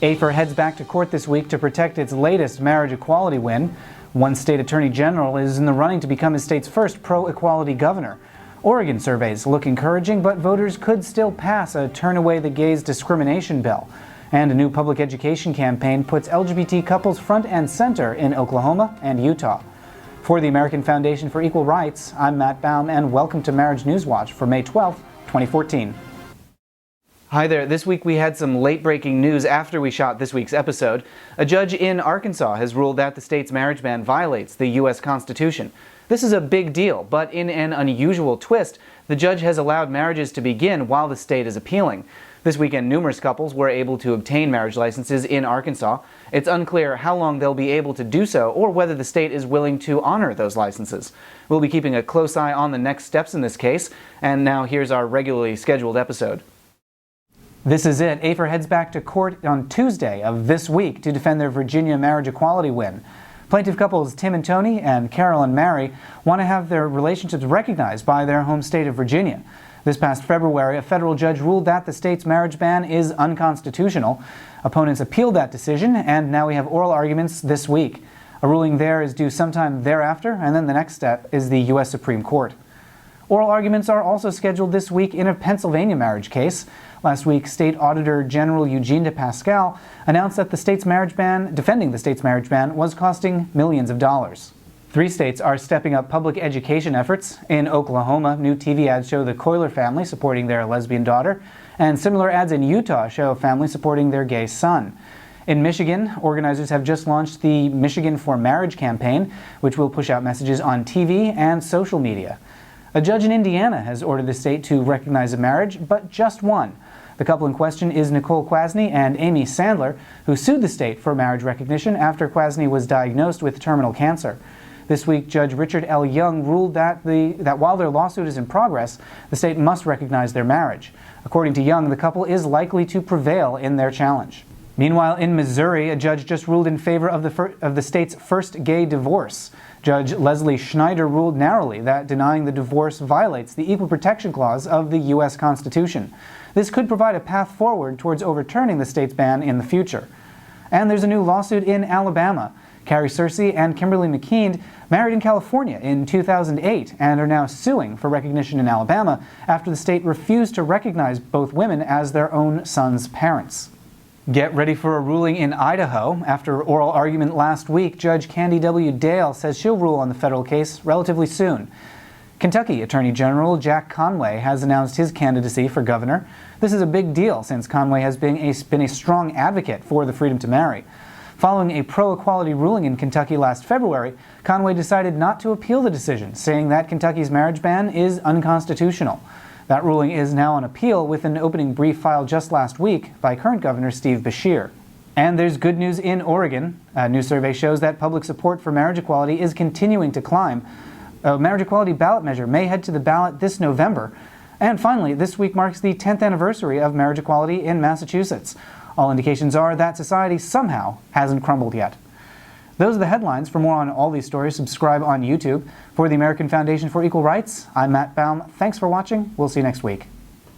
AFER heads back to court this week to protect its latest marriage equality win. One state attorney general is in the running to become his state's first pro-equality governor. Oregon surveys look encouraging, but voters could still pass a Turn Away the Gays discrimination bill. And a new public education campaign puts LGBT couples front and center in Oklahoma and Utah. For the American Foundation for Equal Rights, I'm Matt Baum, and welcome to Marriage News Watch for May 12, 2014. Hi there. This week we had some late-breaking news after we shot this week's episode. A judge in Arkansas has ruled that the state's marriage ban violates the U.S. Constitution. This is a big deal, but in an unusual twist, the judge has allowed marriages to begin while the state is appealing. This weekend, numerous couples were able to obtain marriage licenses in Arkansas. It's unclear how long they'll be able to do so or whether the state is willing to honor those licenses. We'll be keeping a close eye on the next steps in this case, and now here's our regularly scheduled episode. This is it. AFER heads back to court on Tuesday of this week to defend their Virginia marriage equality win. Plaintiff couples Tim and Tony and Carol and Mary want to have their relationships recognized by their home state of Virginia. This past February, a federal judge ruled that the state's marriage ban is unconstitutional. Opponents appealed that decision, and now we have oral arguments this week. A ruling there is due sometime thereafter, and then the next step is the U.S. Supreme Court. Oral arguments are also scheduled this week in a Pennsylvania marriage case. Last week, State Auditor General Eugene DePascal announced that defending the state's marriage ban was costing millions of dollars. 3 states are stepping up public education efforts. In Oklahoma, new TV ads show the Coiler family supporting their lesbian daughter, and similar ads in Utah show a family supporting their gay son. In Michigan, organizers have just launched the Michigan for Marriage campaign, which will push out messages on TV and social media. A judge in Indiana has ordered the state to recognize a marriage, but just one. The couple in question is Nicole Kwasny and Amy Sandler, who sued the state for marriage recognition after Kwasny was diagnosed with terminal cancer. This week, Judge Richard L. Young ruled that while their lawsuit is in progress, the state must recognize their marriage. According to Young, the couple is likely to prevail in their challenge. Meanwhile, in Missouri, a judge just ruled in favor of the state's first gay divorce. Judge Leslie Schneider ruled narrowly that denying the divorce violates the Equal Protection Clause of the U.S. Constitution. This could provide a path forward towards overturning the state's ban in the future. And there's a new lawsuit in Alabama. Cari, Searcy, and Kimberly McKean married in California in 2008 and are now suing for recognition in Alabama after the state refused to recognize both women as their own sons' parents. Get ready for a ruling in Idaho. After oral argument last week, Judge Candy W. Dale says she'll rule on the federal case relatively soon. Kentucky Attorney General Jack Conway has announced his candidacy for governor. This is a big deal since Conway has been a strong advocate for the freedom to marry. Following a pro-equality ruling in Kentucky last February, Conway decided not to appeal the decision, saying that Kentucky's marriage ban is unconstitutional. That ruling is now on appeal with an opening brief filed just last week by current Governor Steve Beshear. And there's good news in Oregon. A new survey shows that public support for marriage equality is continuing to climb. A marriage equality ballot measure may head to the ballot this November. And finally, this week marks the 10th anniversary of marriage equality in Massachusetts. All indications are that society somehow hasn't crumbled yet. Those are the headlines. For more on all these stories, subscribe on YouTube. For the American Foundation for Equal Rights, I'm Matt Baum. Thanks for watching. We'll see you next week.